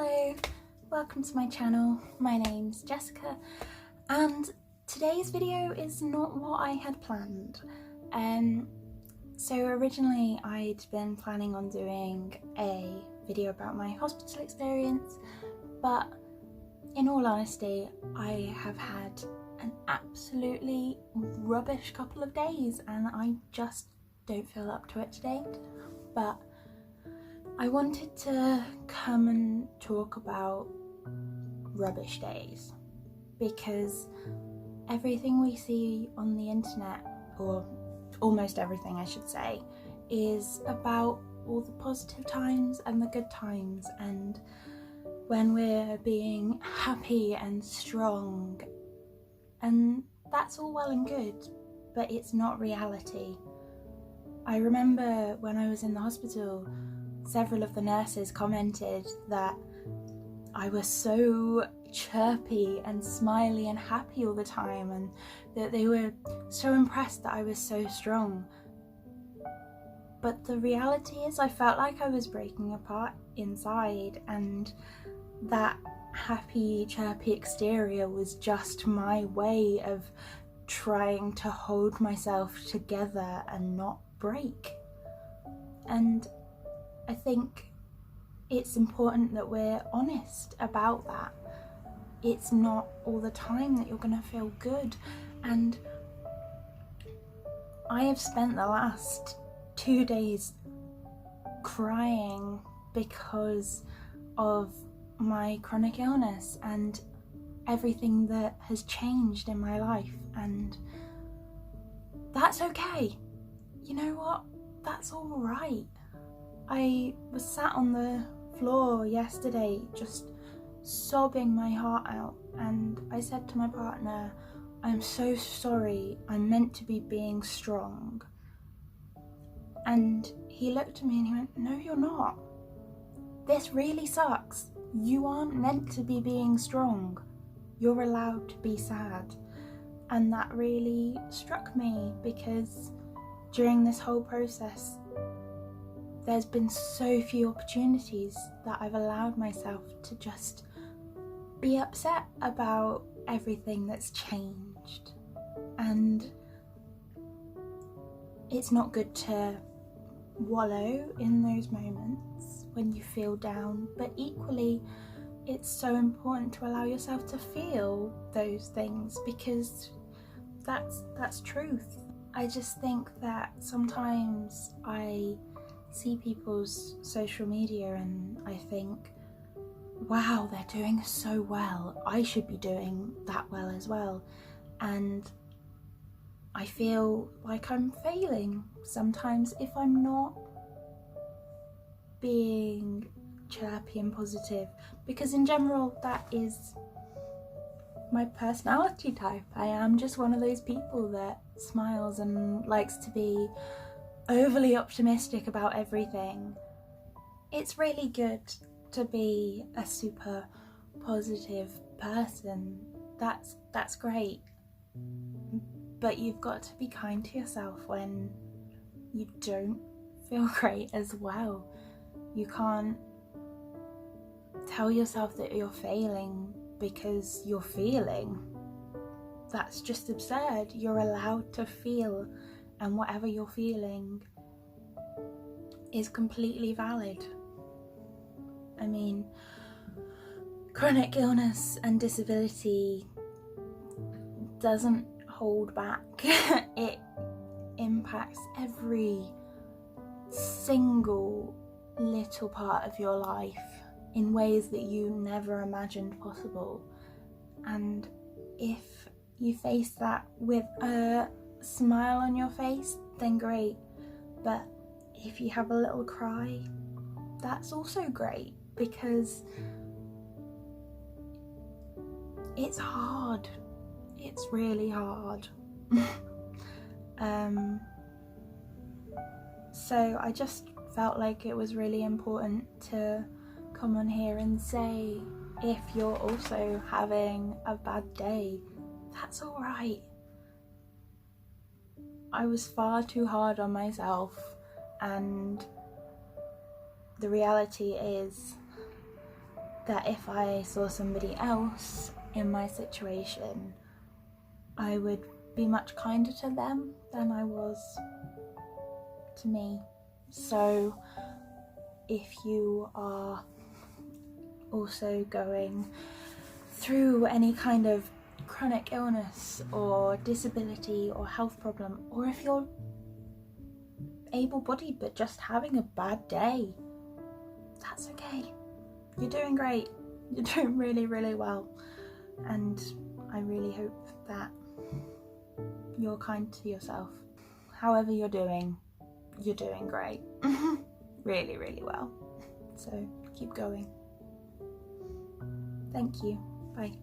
Hello, welcome to my channel. My name's Jessica and today's video is not what I had planned. So originally I'd been planning on doing a video about my hospital experience, but in all honesty I have had an absolutely rubbish couple of days and I just don't feel up to it today. But I wanted to come and talk about rubbish days because everything we see on the internet, or almost everything I should say, is about all the positive times and the good times, and when we're being happy and strong, and that's all well and good, but it's not reality. I remember when I was in the hospital, several of the nurses commented that I was so chirpy and smiley and happy all the time, and that they were so impressed that I was so strong. But the reality is I felt like I was breaking apart inside, and that happy chirpy exterior was just my way of trying to hold myself together and not break. And I think it's important that we're honest about that. It's not all the time that you're gonna feel good, and I have spent the last 2 days crying because of my chronic illness and everything that has changed in my life, and that's okay. You know what? That's all right. I was sat on the floor yesterday just sobbing my heart out, and I said to my partner, I'm so sorry, I'm meant to be being strong. And he looked at me and he went, no you're not. This really sucks. You aren't meant to be being strong. You're allowed to be sad. And that really struck me because during this whole process there's been so few opportunities that I've allowed myself to just be upset about everything that's changed. And it's not good to wallow in those moments when you feel down, but equally it's so important to allow yourself to feel those things because that's truth. I just think that sometimes I see people's social media and I think, wow, they're doing so well, I should be doing that well as well, and I feel like I'm failing sometimes if I'm not being chirpy and positive, because in general that is my personality type. I am just one of those people that smiles and likes to be overly optimistic about everything. It's really good to be a super positive person. That's great. But you've got to be kind to yourself when you don't feel great as well. You can't tell yourself that you're failing because you're feeling. That's just absurd. You're allowed to feel, and whatever you're feeling is completely valid. I mean, chronic illness and disability doesn't hold back. It impacts every single little part of your life in ways that you never imagined possible. And if you face that with a smile on your face, then great. But if you have a little cry, that's also great, because it's hard. It's really hard. So I just felt like it was really important to come on here and say, if you're also having a bad day, that's all right. I was far too hard on myself, and the reality is that if I saw somebody else in my situation, I would be much kinder to them than I was to me. So if you are also going through any kind of chronic illness or disability or health problem, or if you're able-bodied but just having a bad day, that's okay. You're doing great. You're doing really, really well. And I really hope that you're kind to yourself. However you're doing great. Really, really well. So keep going. Thank you. Bye.